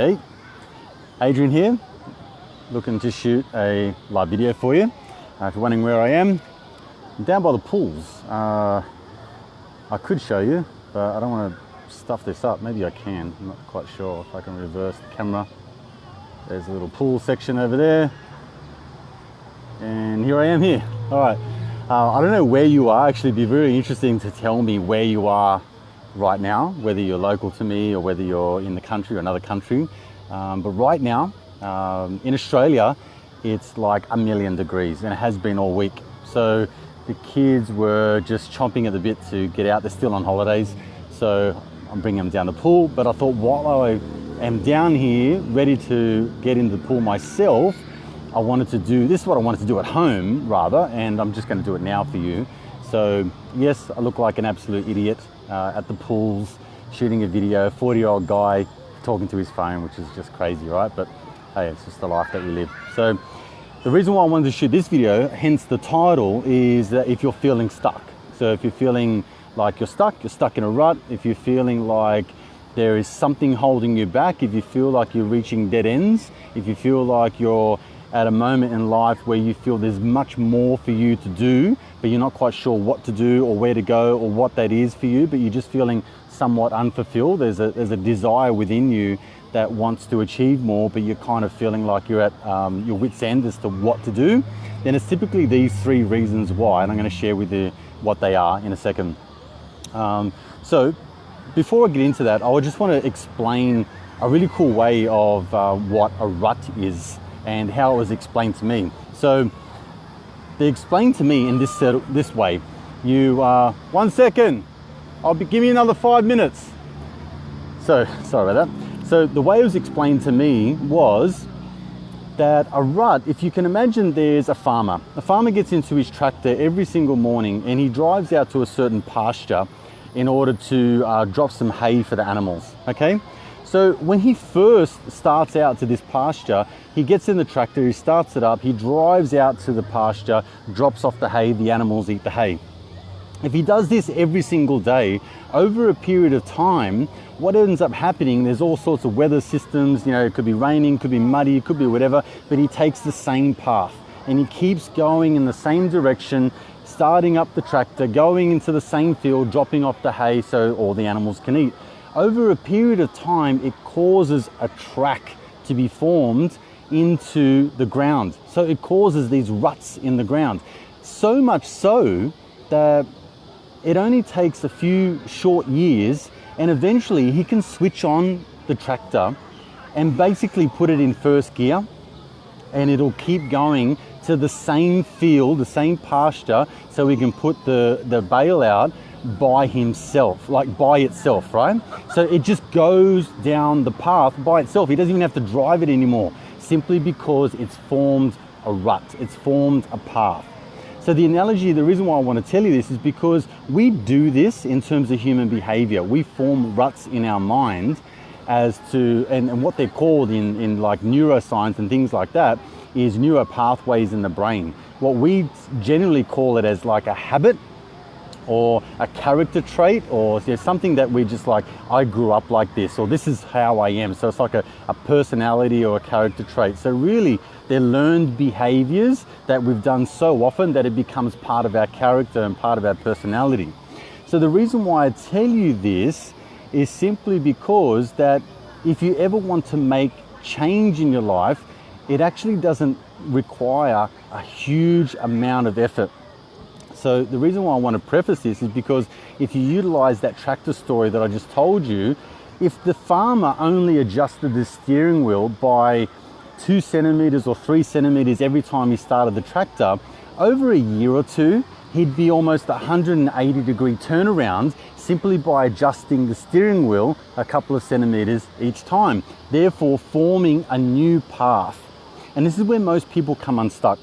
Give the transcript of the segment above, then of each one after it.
Hey, Adrian here, looking to shoot a live video for you. If you're wondering where I am, I'm down by the pools. I could show you, but I don't want to stuff this up. Maybe I can, I'm not quite sure if I can reverse the camera. There's a little pool section over there. And here I am here. All right, I don't know where you are. Actually, it'd be very interesting to tell me where you are right now, whether you're local to me or whether you're in the country or another country. But right now, in Australia, it's like 1,000,000 degrees, and it has been all week. So the kids were just chomping at the bit to get out. They're still on holidays, so I'm bringing them down the pool. But I thought while I am down here, ready to get into the pool myself, I wanted to do, this is what I wanted to do at home rather, and I'm just going to do it now for you. So yes, I look like an absolute idiot at the pools, shooting a video, 40-year-old guy talking to his phone, which is just crazy, right? But hey, it's just the life that we live. So the reason why I wanted to shoot this video, hence the title, is that if you're feeling stuck. So if you're feeling like you're stuck in a rut, if you're feeling like there is something holding you back, if you feel like you're reaching dead ends, if you feel like you're at a moment in life where you feel there's much more for you to do, but you're not quite sure what to do or where to go or what that is for you, but you're just feeling somewhat unfulfilled. There's a desire within you that wants to achieve more, but you're kind of feeling like you're at your wit's end as to what to do. Then it's typically these 3 reasons why, and I'm going to share with you what they are in a second. So before I get into that, I just want to explain a really cool way of what a rut is and how it was explained to me. So they explained to me in this way. You 1 second, give me another 5 minutes. So sorry about that. So the way it was explained to me was that a rut, if you can imagine, there's a farmer. A farmer gets into his tractor every single morning and he drives out to a certain pasture in order to drop some hay for the animals, okay? So when he first starts out to this pasture, he gets in the tractor, he starts it up, he drives out to the pasture, drops off the hay, the animals eat the hay. If he does this every single day, over a period of time, what ends up happening, there's all sorts of weather systems, you know, it could be raining, could be muddy, it could be whatever, but he takes the same path and he keeps going in the same direction, starting up the tractor, going into the same field, dropping off the hay so all the animals can eat. Over a period of time, it causes a track to be formed into the ground. So it causes these ruts in the ground. So much so that it only takes a few short years and eventually he can switch on the tractor and basically put it in first gear, and it'll keep going to the same field, the same pasture, so he can put the bale out by himself, like by itself, right? So it just goes down the path by itself. He doesn't even have to drive it anymore, simply because it's formed a rut, it's formed a path. So the analogy, the reason why I want to tell you this is because we do this in terms of human behavior. We form ruts in our mind as to, and what they're called in like neuroscience and things like that, is neural pathways in the brain. What we generally call it as like a habit, or a character trait, or something that we just like, I grew up like this, or this is how I am. So it's like a personality or a character trait. So really, they're learned behaviors that we've done so often that it becomes part of our character and part of our personality. So the reason why I tell you this is simply because that if you ever want to make change in your life, it actually doesn't require a huge amount of effort. So the reason why I want to preface this is because if you utilize that tractor story that I just told you, if the farmer only adjusted the steering wheel by 2 centimeters or 3 centimeters every time he started the tractor, over a year or two, he'd be almost 180-degree turnaround simply by adjusting the steering wheel a couple of centimeters each time, therefore forming a new path. And this is where most people come unstuck.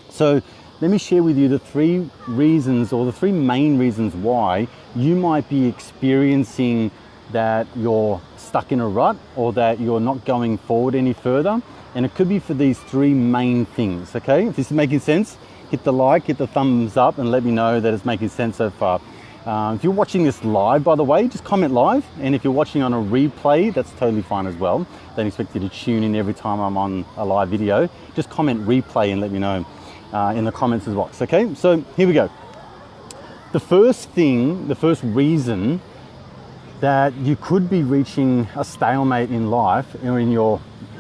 So let me share with you the 3 reasons, or the 3 main reasons why you might be experiencing that you're stuck in a rut or that you're not going forward any further. And it could be for these 3 main things, okay? If this is making sense, hit the like, hit the thumbs up, and let me know that it's making sense so far. If you're watching this live, by the way, just comment live. And if you're watching on a replay, that's totally fine as well. Don't expect you to tune in every time I'm on a live video. Just comment replay and let me know in the comments box, okay? So here we go. The first reason that you could be reaching a stalemate in life or in your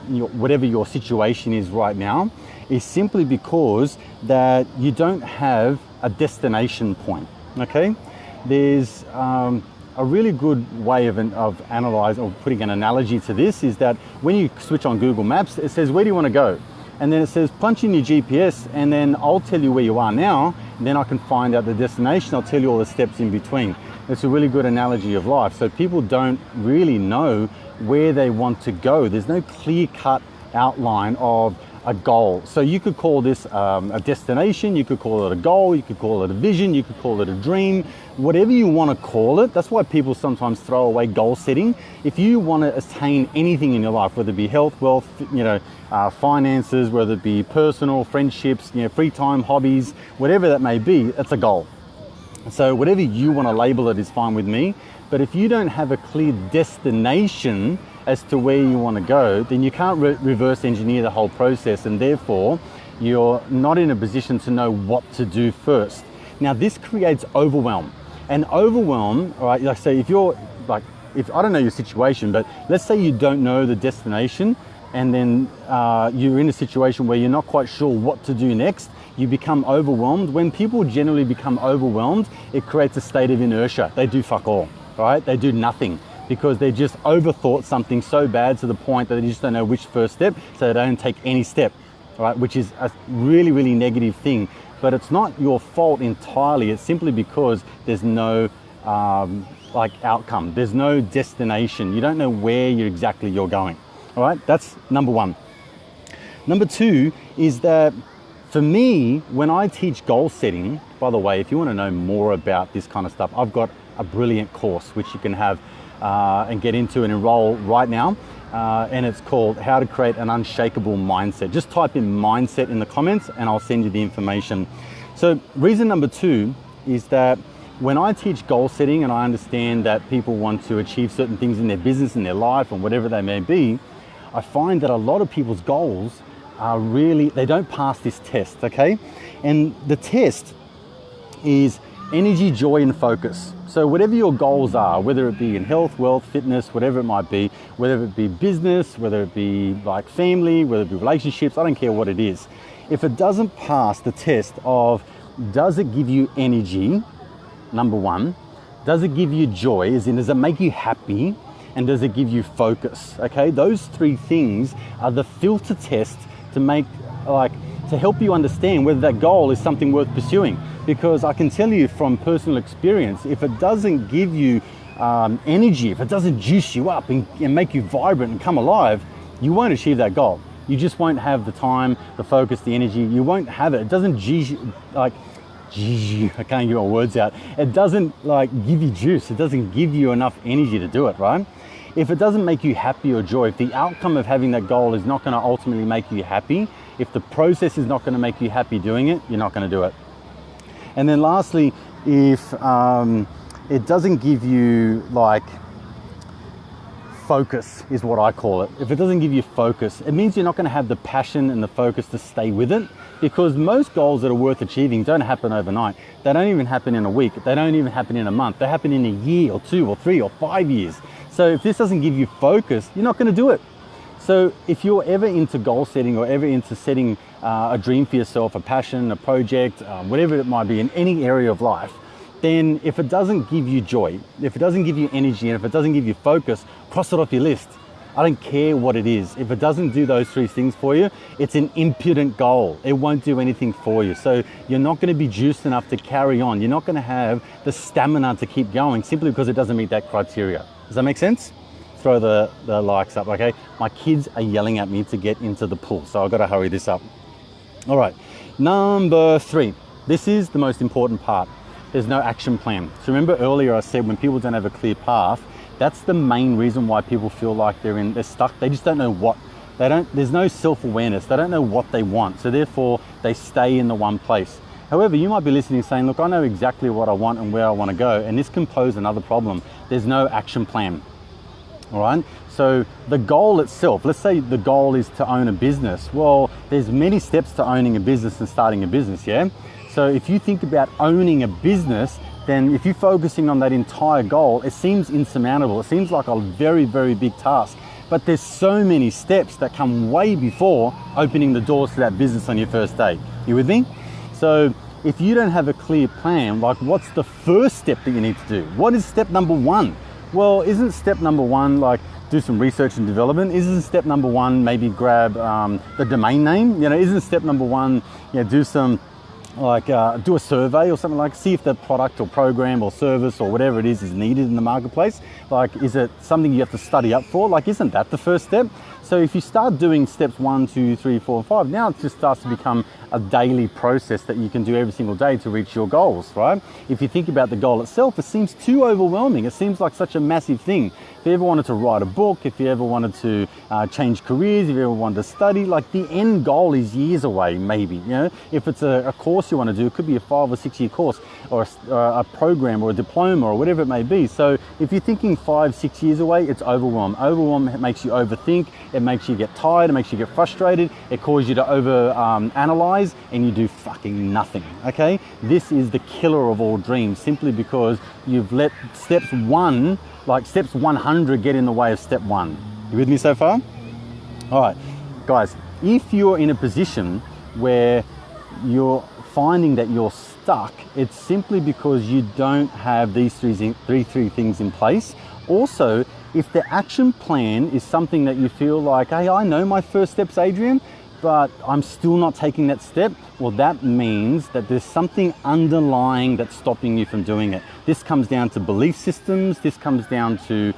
whatever your situation is right now is simply because that you don't have a destination point, okay? There's a really good way of analyzing or putting an analogy to this is that when you switch on Google Maps, it says, where do you want to go? And then it says, punch in your GPS, and then I'll tell you where you are now, and then I can find out the destination. I'll tell you all the steps in between. It's a really good analogy of life. So people don't really know where they want to go. There's no clear-cut outline of a goal. So you could call this a destination, you could call it a goal, you could call it a vision, you could call it a dream, whatever you want to call it. That's why people sometimes throw away goal setting. If you want to attain anything in your life, whether it be health, wealth, finances, whether it be personal, friendships, free time, hobbies, whatever that may be, it's a goal. So whatever you want to label it is fine with me. But if you don't have a clear destination as to where you want to go, then you can't reverse engineer the whole process, and therefore you're not in a position to know what to do first. Now this creates overwhelm, and overwhelm, all right, like say if I don't know your situation, but let's say you don't know the destination, and then you're in a situation where you're not quite sure what to do next, you become overwhelmed. When people generally become overwhelmed, it creates a state of inertia. They do fuck all, right? They do nothing because they just overthought something so bad to the point that they just don't know which first step, so they don't take any step, right? Which is a really, really negative thing. But it's not your fault entirely. It's simply because there's no outcome. There's no destination. You don't know where exactly you're going, all right? That's number one. Number two is that for me, when I teach goal setting, by the way, if you want to know more about this kind of stuff, I've got a brilliant course which you can have and get into and enroll right now. And it's called How to Create an Unshakable Mindset. Just type in mindset in the comments and I'll send you the information. So reason number two is that when I teach goal setting and I understand that people want to achieve certain things in their business, in their life, and whatever they may be, I find that a lot of people's goals are really, they don't pass this test, okay? And the test is energy, joy, and focus. So whatever your goals are, whether it be in health, wealth, fitness, whatever it might be, whether it be business, whether it be like family, whether it be relationships, I don't care what it is. If it doesn't pass the test of, does it give you energy, number one, does it give you joy, as in does it make you happy, and does it give you focus, okay? Those three things are the filter test to help you understand whether that goal is something worth pursuing. Because I can tell you from personal experience, if it doesn't give you energy, if it doesn't juice you up and make you vibrant and come alive, you won't achieve that goal. You just won't have the time, the focus, the energy. You won't have it. It doesn't I can't get my words out. It doesn't give you juice. It doesn't give you enough energy to do it, right? If it doesn't make you happy or joy, if the outcome of having that goal is not going to ultimately make you happy, if the process is not going to make you happy doing it, you're not going to do it. And then lastly, if it doesn't give you focus, is what I call it. If it doesn't give you focus, it means you're not going to have the passion and the focus to stay with it, because most goals that are worth achieving don't happen overnight. They don't even happen in a week. They don't even happen in a month. They happen in a year or 2 or 3 or 5 years. So if this doesn't give you focus, you're not going to do it. So if you're ever into goal setting or ever into setting a dream for yourself, a passion, a project, whatever it might be in any area of life, then if it doesn't give you joy, if it doesn't give you energy, and if it doesn't give you focus, cross it off your list. I don't care what it is. If it doesn't do those three things for you, it's an impudent goal. It won't do anything for you. So you're not going to be juiced enough to carry on. You're not going to have the stamina to keep going simply because it doesn't meet that criteria. Does that make sense? Throw the likes up, okay? My kids are yelling at me to get into the pool, so I've got to hurry this up. All right, number 3. This is the most important part. There's no action plan. So remember earlier I said when people don't have a clear path, that's the main reason why people feel like they're stuck. They just don't know what. There's no self-awareness. They don't know what they want. So therefore they stay in the one place. However, you might be listening saying, look, I know exactly what I want and where I want to go, and this can pose another problem. There's no action plan. All right, so the goal itself, let's say the goal is to own a business. Well, there's many steps to owning a business and starting a business, yeah? So if you think about owning a business, then if you're focusing on that entire goal, it seems insurmountable. It seems like a very, very big task. But there's so many steps that come way before opening the doors to that business on your first day. You with me? So if you don't have a clear plan, like what's the first step that you need to do? What is step number one? Well, isn't step number one like do some research and development? Isn't step number one maybe grab the domain name? You know, isn't step number one, you know, do some like do a survey or something, like see if the product or program or service or whatever it is needed in the marketplace? Like, is it something you have to study up for? Like, isn't that the first step? So if you start doing steps 1, 2, 3, 4, 5, now it just starts to become a daily process that you can do every single day to reach your goals, right? If you think about the goal itself, it seems too overwhelming. It seems like such a massive thing. If you ever wanted to write a book, if you ever wanted to change careers, if you ever wanted to study, like the end goal is years away, maybe. You know, if it's a course you want to do, it could be a 5 or 6 year course or a program or a diploma or whatever it may be. So if you're thinking 5, 6 years away, it's overwhelm. Overwhelm makes you overthink. It makes you get tired. It makes you get frustrated. It causes you to analyze, and you do fucking nothing. Okay, this is the killer of all dreams, simply because you've let steps 100 get in the way of step 1. You with me so far? All right, guys, if you're in a position where you're finding that you're stuck, it's simply because you don't have these three things in place. Also, if the action plan is something that you feel like, hey, I know my first steps, Adrian, but I'm still not taking that step, well, that means that there's something underlying that's stopping you from doing it. This comes down to belief systems. This comes down to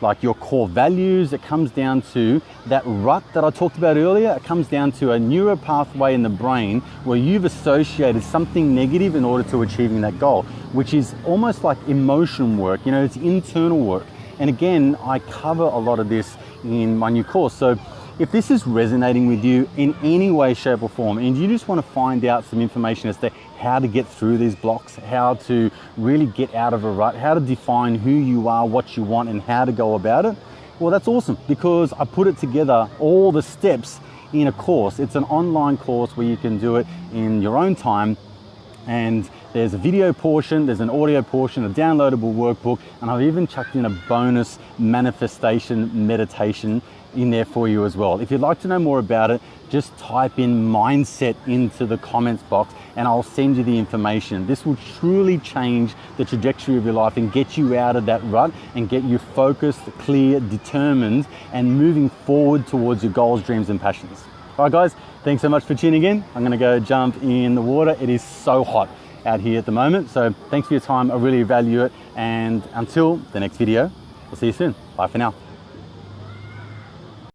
like your core values. It comes down to that rut that I talked about earlier. It comes down to a neural pathway in the brain where you've associated something negative in order to achieving that goal, which is almost like emotion work. You know, it's internal work. And again, I cover a lot of this in my new course. So if this is resonating with you in any way, shape or form, and you just want to find out some information as to how to get through these blocks, how to really get out of a rut, how to define who you are, what you want, and how to go about it, well, that's awesome, because I put it together, all the steps in a course. It's an online course where you can do it in your own time. And there's a video portion, there's an audio portion, a downloadable workbook, and I've even chucked in a bonus manifestation meditation in there for you as well. If you'd like to know more about it, just type in mindset into the comments box and I'll send you the information. This will truly change the trajectory of your life and get you out of that rut and get you focused, clear, determined, and moving forward towards your goals, dreams, and passions. All right, guys, thanks so much for tuning in. I'm gonna go jump in the water. It is so hot out here at the moment. So thanks for your time. I really value it. And until the next video, we'll see you soon. Bye for now.